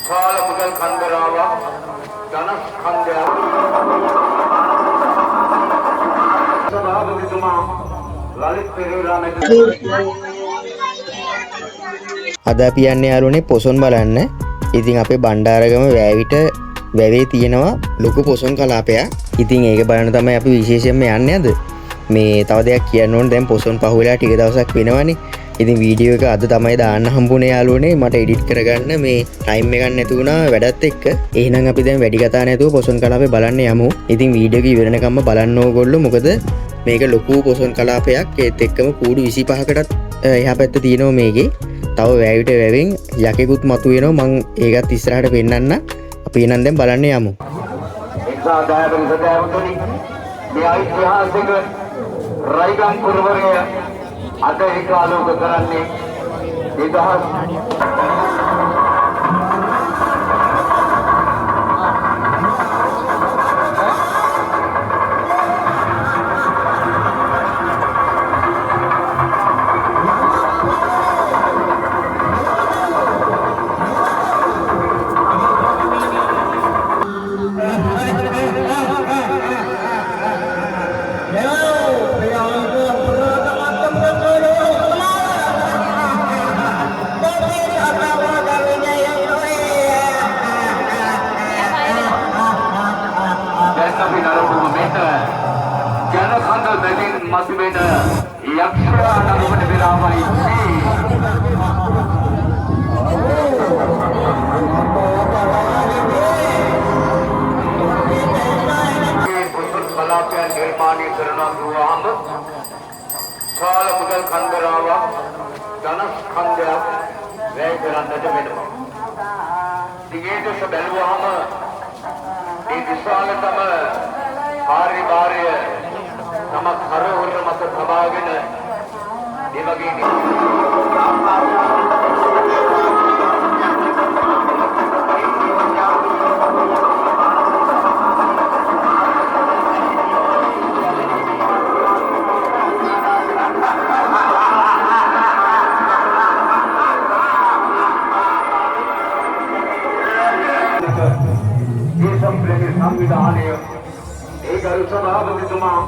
විශාල මුදල් කන්දරාවක් ධනස්කන්ධයක් සභාපතිතුමා ලලිත් පෙරේරා මැතිතුමා අද අපි යන්නේ යාළුවනේ පොසොන් බලන්න. ඉතින් අපේ බණ්ඩාරගම වැවිට වැවේ තියෙනවා ලොකු පොසොන් කලාපයක්. ඉතින් ඒක බලන්න තමයි අපි විශේෂයෙන්ම යන්නේ අද. මේ තව දෙයක් කියන්න ඕනේ, දැන් පොසොන් පහුවෙලා ටික දවසක් වෙනවනේ. ඉතින් වීඩියෝ එක අද තමයි දාන්න හම්බුනේ යාළුවනේ. මට එඩිට් කරගන්න මේ ටයිම් එකක් නැති වුණා වැඩත් එක්ක. එහෙනම් අපි දැන් වැඩි කතා නැතුව පොසොන් කලාපේ බලන්න යමු. ඉතින් වීඩියෝ එක ඉවරනකම්ම බලන්න ඕගොල්ලෝ. මොකද මේක ලොකු පොසොන් කලාපයක්. ඒත් එක්කම කූඩු 25කටත් එහා පැත්ත තියෙනවා මේකේ. තව වැවිට වැවෙන් යකෙකුත් මතුවෙනවා. මං ඒකත් ඉස්සරහට පෙන්නන්න. අපි එහෙනම් දැන් බලන්න යමු. මේ ඓතිහාසික රයිගම් පුරවරය අද ඒකාලෝක කරන්නේ 2000 මතුවෙන යක්ෂයා නමකට වෙලාවයි මේ පොසොන් කලාපය නිර්මාණය කරනවා කියුවාම විශාල මුදල් කන්දරාවක් ධනස්කන්ධයක් වැය කරන්නට වෙනවා. දිගේදස බැලුවාම මේ විශාලතම කාර්යභාරය තම කරවල මත තබාගෙන ඒ වගේ සංවිධානය ඒ ගරු සභාපතිතුමා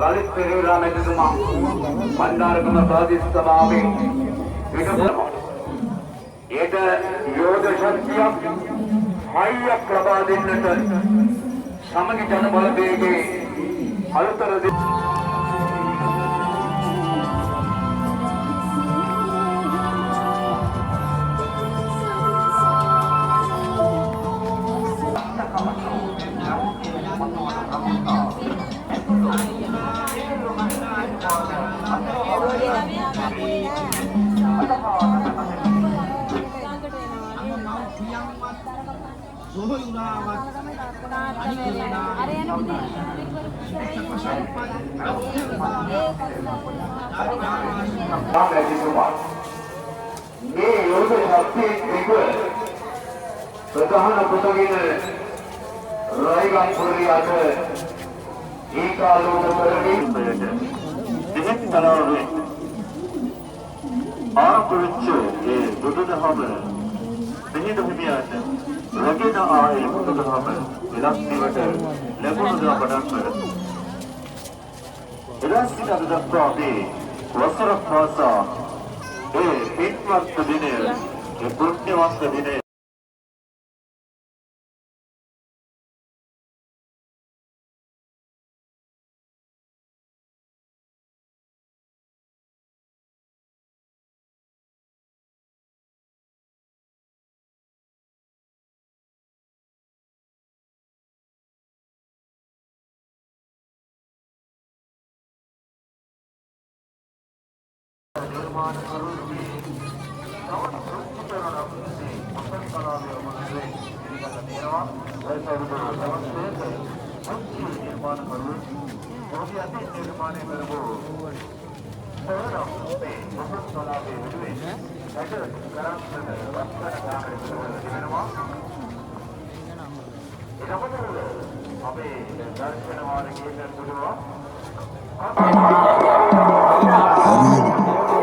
ලලිත් පෙරේරා මැතිතුමා බණ්ඩාරගම ප්‍රාදේශ සභාවේ විකසනවා. ඒට යෝධ ශක්තියක් හයියක් ලබා දෙන්නට සමගි ජන බලවේගයේ අලුතර මේ යෝධ ශක්තිය එක්ක ප්‍රධාන කොටගෙන රයිගම් පුරියට ඒකාලෝක කරමින් දෙහෙත් තරවලේ ආකුච්ච ඒ බුදුදහම දෙහිද හිමියන්ට රැගෙන ආයේ බුදුදහම විලක්තිවට ලැබුණු දා පටන් කර එදස්සිට අද දක්වා මේ වසරක් පාසා ඒ පින්වත් දිනය ඒ පුණ්‍යවන්ත දිනය निर्माण करूंगी कवन सुखपरणांसे पसंद करावे अमंसे निगत नेरवा ऐसा विदुर नमस्ते मुख्य निर्माण करूंगी ओही अति निर्माण करबो सरम पे पसंद करावे विदुरे ऐसा करांतर वस्तर कामरे विदुर दिवेනවා ඉරපතර අපේ දර්ශන මාර්ගයේ පුරවා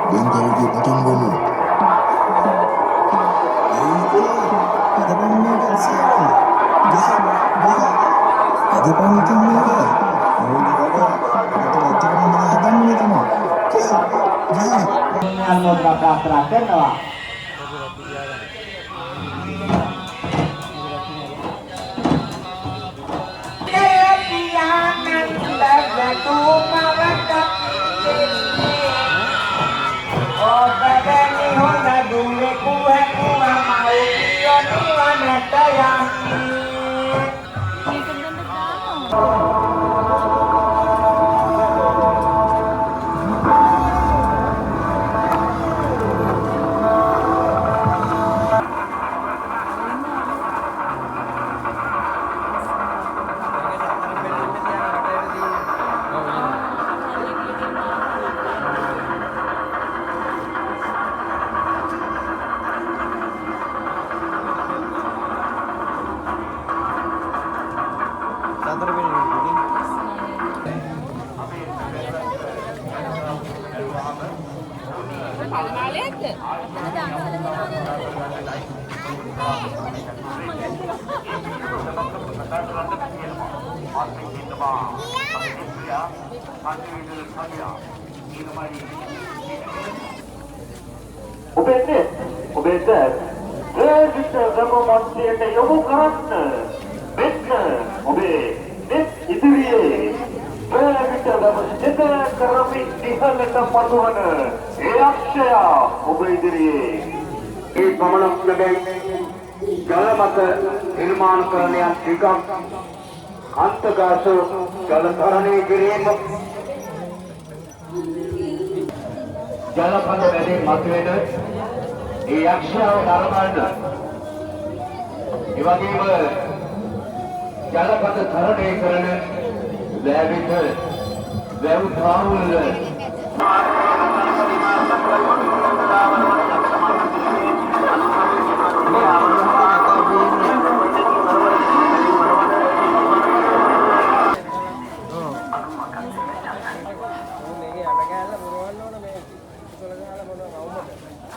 Bentar lagi potong bolu. Ayo, ඔබට ප්‍රේරිත ගමන්සියට යොමු කරන්න මෙන්න ඔබේ නෙත් ඉදිරියේ ප්‍රේරිත ගමන්සිත කරමින් දිහලට පතුවන ඒ අක්ෂය ඔබ ඉදිරියේ ඒ ගමනක් ලැබෙයි ජලමත නිර්මාණකරණයක් ටිකක් අන්තගාස ජලතරණය කිරීම ජලපත වැඩි මතුවෙන ඒ යක්ෂයාව නරඹන්න ඒ වගේම ජලපත තරණය කරන වැවිත වැව් තාවුල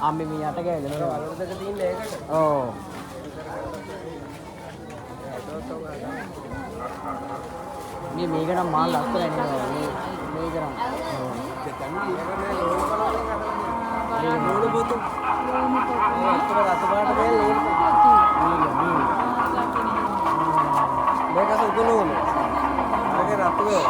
අම්මේ මේ යට ගෑගෙන වලට දෙක තියෙන ඒකට. ඔව්. මේක නම් මාල් ලස්සනයි නේද? මේක නම්. ඔව්. ඒක නෝඩ බොතු. අත පාට දෙල් මේක සුදුනෝන. මේක රතුවේ.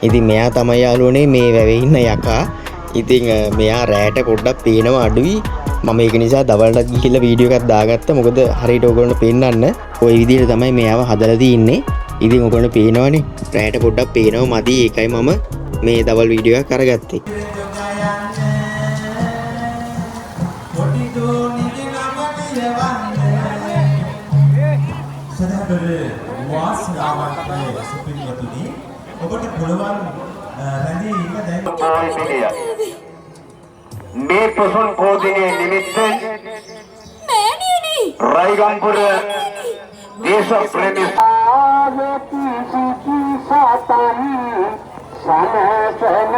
ඉතින් මෙයා තමයි යාළුවනේ මේ වැවේ ඉන්න යකා. ඉතින් මෙයා රැට පොඩ්ඩක් පේනවා අඩුයි. මම ඒක නිසා දවල්ට ගිහිල්ලා වීඩියෝ එකක් දාගත්තා. මොකද හරියට ඕගොල්ලන්ට පෙන්නන්න. ওই විදිහට තමයි මෙයාව හදලා තින්නේ. ඉතින් ඕගොල්ලන්ට පේනවනේ. රැට පොඩ්ඩක් පේනවා මදි. ඒකයි මම මේ දවල් වීඩියෝ එකක් කරගත්තේ. ඔබට පුළුවන් රැඳී ඉන්න දැන් මේ පොසොන් කෝදිනේ නිමිත්තෙන් මෑණියනි රයිගම්පුර දේශ ප්‍රේමී ආවති සුචි සතන් සනසන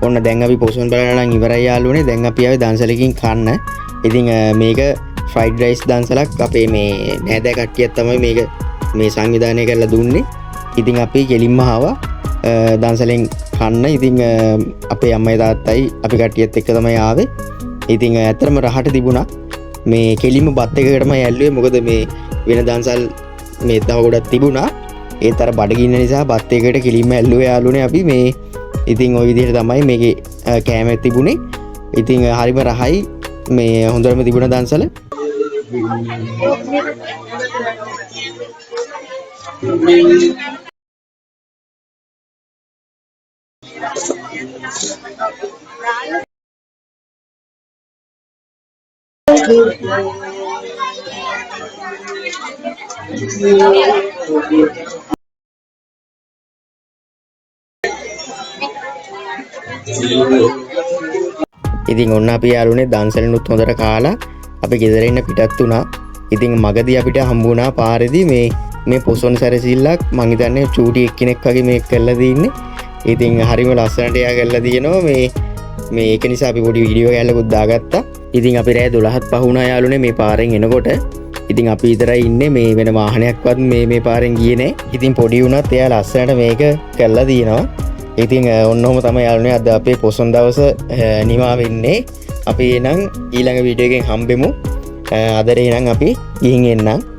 ඔන්න දැන් අපි පොසොන් බලලා නම් ඉවරයි යාළුවනේ. දැන් අපි ආවේ දන්සලකින් කන්න. ඉතින් මේක ෆ්‍රයිඩ් රයිස් දන්සලක් අපේ මේ නෑදෑ කට්ටියක් තමයි මේක මේ සංවිධානය කරලා දුන්නේ. ඉතින් අපි ගෙලින්ම ආවා දන්සලෙන් කන්න. ඉතින් අපේ අම්මයි තාත්තයි අපි කට්ටියත් එක්ක තමයි ආවේ. ඉතින් ඇත්තටම රහට තිබුණා. මේ කෙලින්ම බත් එකකටම ඇල්ලුවේ. මොකද මේ වෙන දන්සල් මේ තව ගොඩක් තිබුණා. ඒත් අර බඩගින්න නිසා බත් එකකට කෙලින්ම ඇල්ලුවේ යාළුවනේ අපි මේ. ඉතින් ওই විදිහට තමයි මේකේ කෑම තිබුණේ. ඉතින් හරිම රහයි මේ හොඳටම තිබුණ දන්සල. ඉතින් ඔන්න අපි යාළුවනේ දන්සලනුත් හොඳට කාලා අපි ගෙදර එන්න පිටත් වුණා. ඉතින් මගදී අපිට හම්බුණා පාරේදී මේ පොසොන් සැරසිල්ලක් මං හිතන්නේ චූටි එක්කෙනෙක් වගේ මේක කරලා තින්නේ. ඉතින් හරිම ලස්සනට එයා කරලා තියෙනවා මේ ඒක නිසා අපි පොඩි වීඩියෝ එකක් දාගත්තා. ඉතින් අපි රෑ 12ත් පහ වුණා යාළුවනේ මේ පාරෙන් එනකොට. ඉතින් අපි විතරයි ඉන්නේ මේ වෙන වාහනයක්වත් මේ පාරෙන් ගියේ නෑ. ඉතින් පොඩි වුණත් එයා ලස්සනට මේක කරලා තියෙනවා. ඉතින් ඔන්නෝම තමයි යාළුවනේ අද අපේ පොසොන් දවස නිමා වෙන්නේ. අපි එහෙනම් ඊළඟ වීඩියෝ එකෙන් හම්බෙමු. අදට එහෙනම් අපි ගිහින් එන්නම්.